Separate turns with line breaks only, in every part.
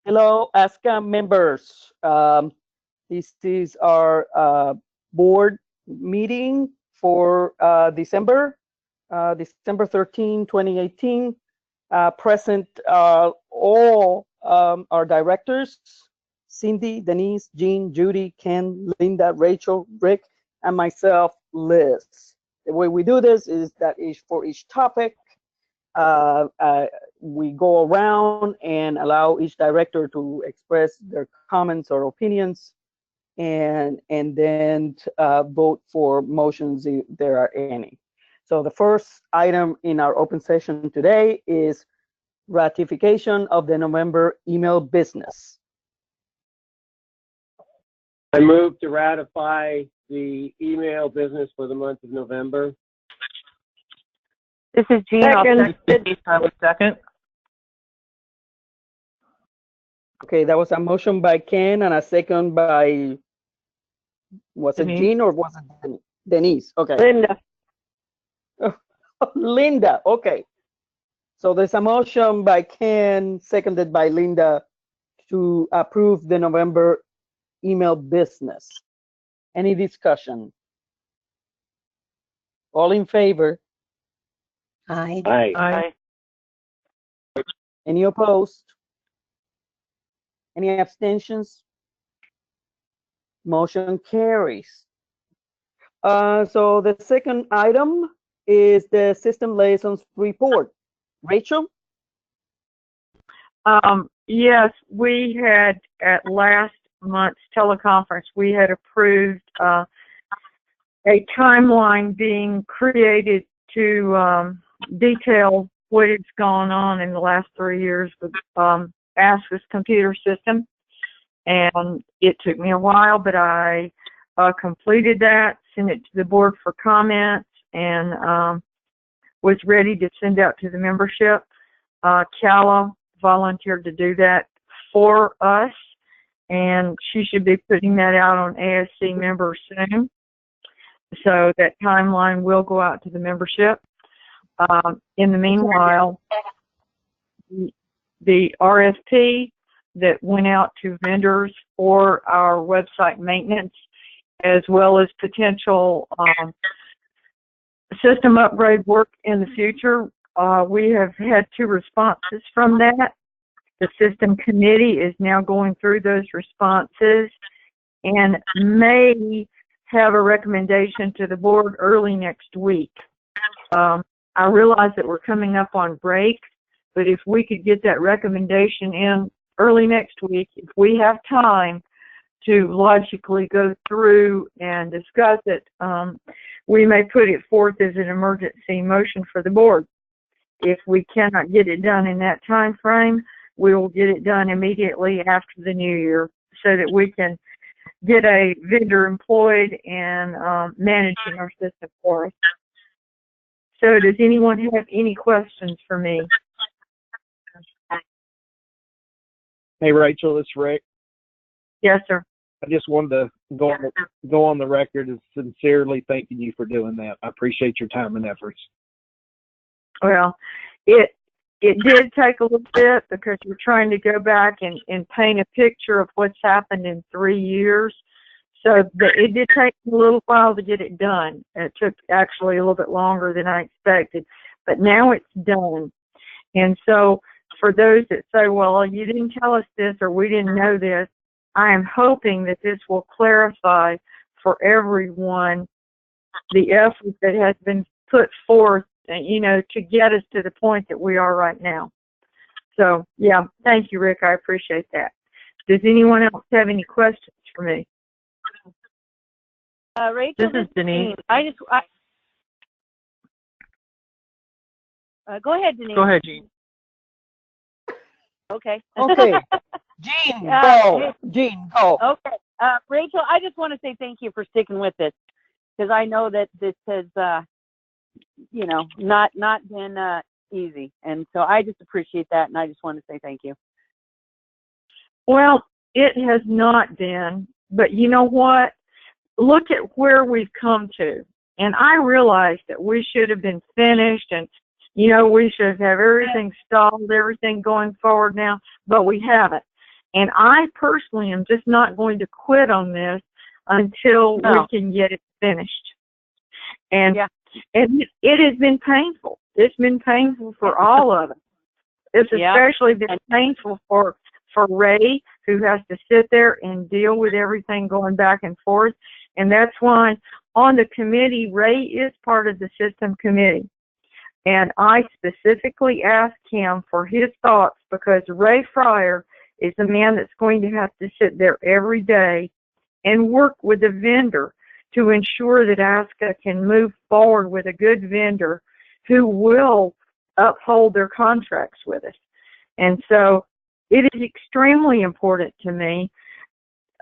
Hello, ASCA members. This is our board meeting for December 13, 2018. Present all our directors, Cindy, Denise, Jean, Judy, Ken, Linda, Rachel, Rick, and myself, Liz. The way we do this is that for each topic, uh, uh, we go around and allow each director to express their comments or opinions, and then vote for motions if there are any. So the first item in our open session today is ratification of the November email business.
I move to ratify the email business for the month of November.
This is Jean. I would second.
Okay, that was a motion by Ken and a second by, was it
Denise.
Jean or was it Denise? Okay.
Linda.
Linda, okay. So there's a motion by Ken, seconded by Linda, to approve the November email business. Any discussion? All in favor?
Aye.
Aye.
Aye.
Any opposed? Any abstentions? Motion carries. So the second item is the system liaisons report. Rachel?
Yes, we had at last month's teleconference, we had approved a timeline being created to detail what has gone on in the last 3 years with asca's computer system. And it took me a while, but I completed that, sent it to the board for comments, and was ready to send out to the membership. Calla volunteered to do that for us, and she should be putting that out on ASC members soon. So that timeline will go out to the membership. In the meanwhile, the RFP that went out to vendors for our website maintenance, as well as potential system upgrade work in the future. We have had 2 responses from that. The system committee is now going through those responses and may have a recommendation to the board early next week. I realize that we're coming up on break, but if we could get that recommendation in early next week, if we have time to logically go through and discuss it, we may put it forth as an emergency motion for the board. If we cannot get it done in that time frame, we will get it done immediately after the new year so that we can get a vendor employed and managing our system for us. So does anyone have any questions for me?
Hey, Rachel, it's Rick.
Yes, sir.
I just wanted to go on the record as sincerely thanking you for doing that. I appreciate your time and efforts.
Well, it did take a little bit because we're trying to go back and paint a picture of what's happened in 3 years. So it did take a little while to get it done. It took actually a little bit longer than I expected, but now it's done. And so for those that say, well, you didn't tell us this or we didn't know this, I am hoping that this will clarify for everyone the effort that has been put forth, to get us to the point that we are right now. So, yeah, thank you, Rick. I appreciate that. Does anyone else have any questions for me?
Rachel,
This is Denise.
Go ahead, Denise.
Go ahead, Jean.
Okay.
Okay. Jean, go. Jean, go.
Okay. Rachel, I just want to say thank you for sticking with this, because I know that this has, not been easy. And so I just appreciate that, and I just want to say thank you.
Well, it has not been, but you know what? Look at where we've come to. And I realize that we should have been finished and, we should have everything stalled, everything going forward now, but we haven't. And I personally am just not going to quit on this until we can get it finished. And and it has been painful. It's been painful for all of us. It's especially been painful for Ray, who has to sit there and deal with everything going back and forth. And that's why on the committee, Ray is part of the system committee. And I specifically asked him for his thoughts because Ray Fryer is the man that's going to have to sit there every day and work with the vendor to ensure that ASCA can move forward with a good vendor who will uphold their contracts with us. And so it is extremely important to me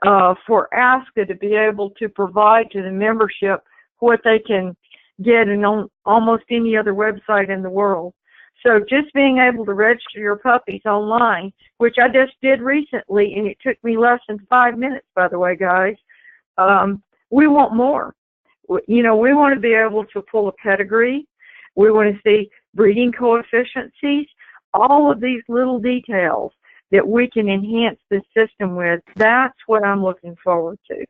for ASCA to be able to provide to the membership what they can get in on almost any other website in the world. So just being able to register your puppies online, which I just did recently, and it took me less than 5 minutes, by the way, guys. We want more. You know, we want to be able to pull a pedigree. We want to see breeding coefficients, all of these little details that we can enhance the system with. That's what I'm looking forward to.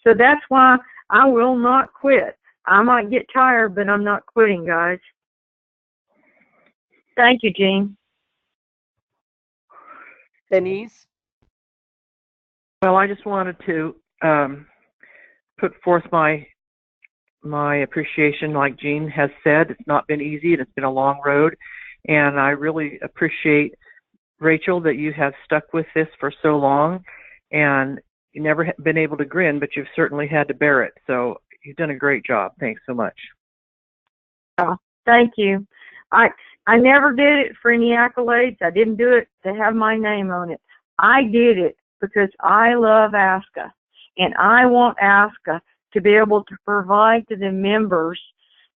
So that's why I will not quit. I might get tired, but I'm not quitting, guys. Thank you, Jean.
Denise?
Well, I just wanted to put forth my appreciation. Like Jean has said, it's not been easy and it's been a long road, and I really appreciate, Rachel, that you have stuck with this for so long, and you've never been able to grin, but you've certainly had to bear it. So you've done a great job. Thanks so much.
Oh, thank you. I never did it for any accolades. I didn't do it to have my name on it. I did it because I love ASCA, and I want ASCA to be able to provide to the members,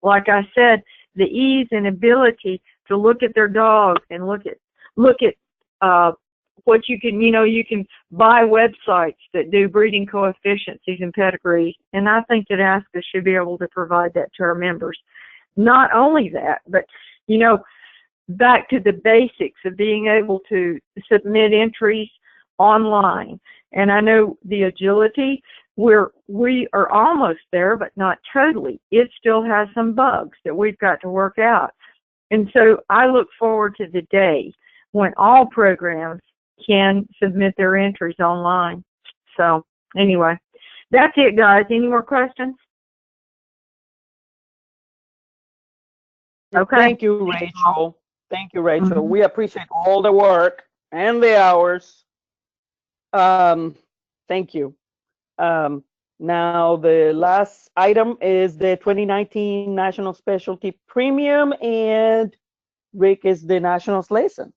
like I said, the ease and ability to look at their dogs and look at what you can, you can buy websites that do breeding coefficients and pedigrees, and I think that ASCA should be able to provide that to our members. Not only that, but, back to the basics of being able to submit entries online. And I know the agility, we are almost there, but not totally. It still has some bugs that we've got to work out. And so I look forward to the day when all programs can submit their entries online. So anyway, that's it, guys. Any more questions? Okay.
Thank you, Rachel. Thank you, Rachel. Mm-hmm. We appreciate all the work and the hours. Thank you. Now, the last item is the 2019 National Specialty Premium, and Rick is the Nationals liaison.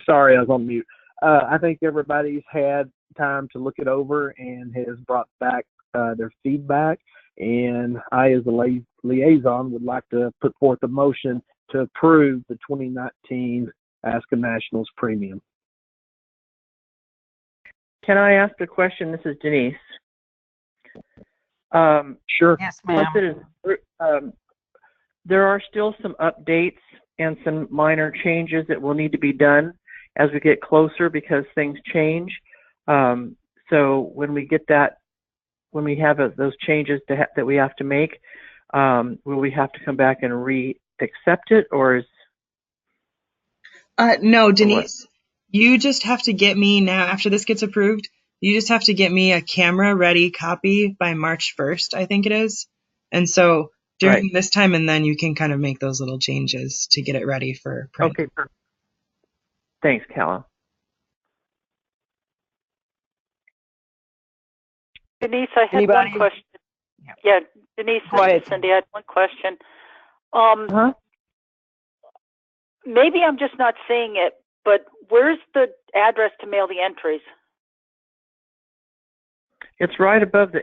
Sorry, I was on mute. I think everybody's had time to look it over and has brought back their feedback. And I, as a liaison, would like to put forth a motion to approve the 2019 ASCA Nationals Premium.
Can I ask a question? This is Denise.
Sure.
Yes, ma'am.
There are still some updates and some minor changes that will need to be done as we get closer because things change. So when we get that, when we have those changes that we have to make, will we have to come back and re-accept it, or is?
No, Denise, you just have to get me now, after this gets approved, you just have to get me a camera-ready copy by March 1st, I think it is. And so during this time and then you can kind of make those little changes to get it ready for print.
Okay, perfect. Thanks, Calla.
Denise, I had one question. Yeah, Denise, Cindy, I had one question. Maybe I'm just not seeing it, but where's the address to mail the entries?
It's right above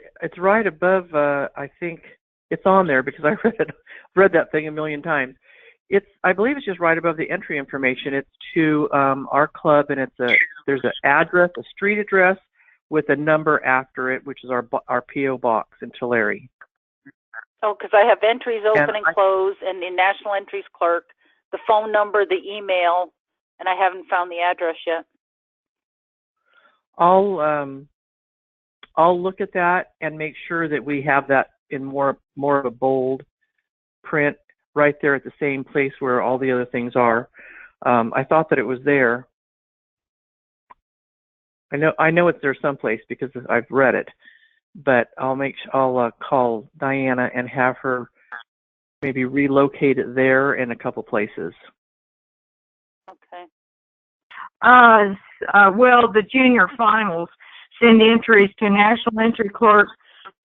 I think it's on there because I read that thing a million times. I believe it's just right above the entry information. It's to our club, and there's an address, a street address with a number after it, which is our P.O. box in Tulare.
Oh, because I have entries open
And
and close, and the national entries clerk, the phone number, the email, and I haven't found the address yet.
I'll look at that and make sure that we have that in more of a bold print right there at the same place where all the other things are. I thought that it was there. I know it's there someplace because I've read it, but I'll call Diana and have her maybe relocate it there in a couple places.
Okay.
Well, the junior finals send entries to National Entry Clerk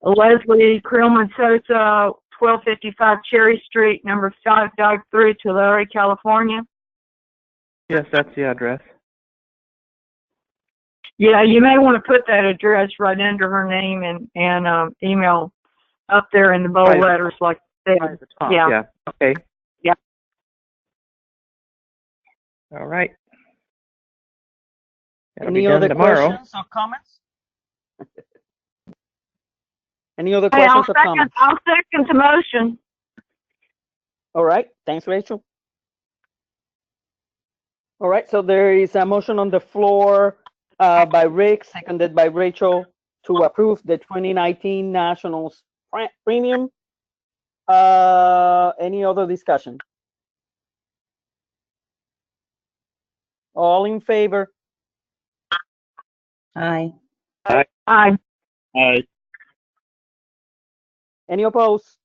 Leslie Krillman Sosa, 1255 Cherry Street, number 553, Tulare, California.
Yes, that's the address.
Yeah, you may want to put that address right under her name and email up there in the bold
Right.
letters like I said.
At the top.
Yeah.
Yeah. Okay.
Yeah.
All right. That'll
Any
be done
other
tomorrow.
questions or comments? Any other
Hey,
questions or comments?
I'll second the motion.
All right. Thanks, Rachel. All right. So there is a motion on the floor by Rick, seconded by Rachel, to approve the 2019 Nationals Premium. Any other discussion? All in favor?
Aye.
Aye.
Aye.
Any opposed?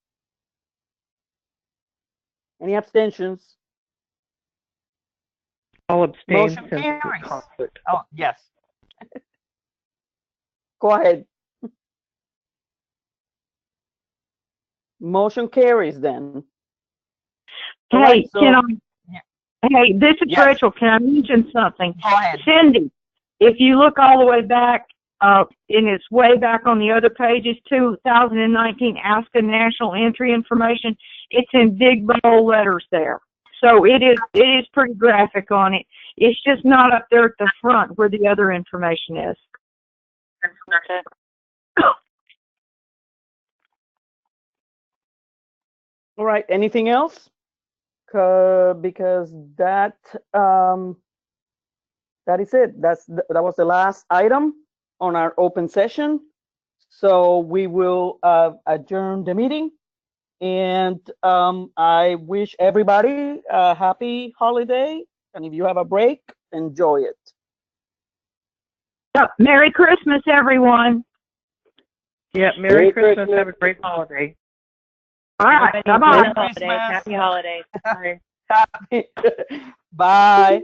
Any abstentions?
I'll abstain
Motion
since of
carries.
conflict.
Oh, yes. Go ahead. Motion carries then. All
Hey,
right, so-
can I?
Yeah.
Hey, this is
Yes.
Rachel. Can I mention something?
Go ahead.
Cindy, if you look all the way back, and it's way back on the other pages, 2019 ASCA National Entry Information, it's in big bold letters there. So it is pretty graphic on it. It's just not up there at the front where the other information is.
Okay.
All right, anything else? Because that is it. That was the last item on our open session. So we will adjourn the meeting. And I wish everybody a happy holiday. And if you have a break, enjoy it.
Yep. Merry Christmas, everyone.
Yeah.
Merry
Merry Christmas.
Christmas.
Have a great holiday.
All right.
Everybody,
Bye-bye.
Happy holidays. Happy holidays. Bye.
Bye.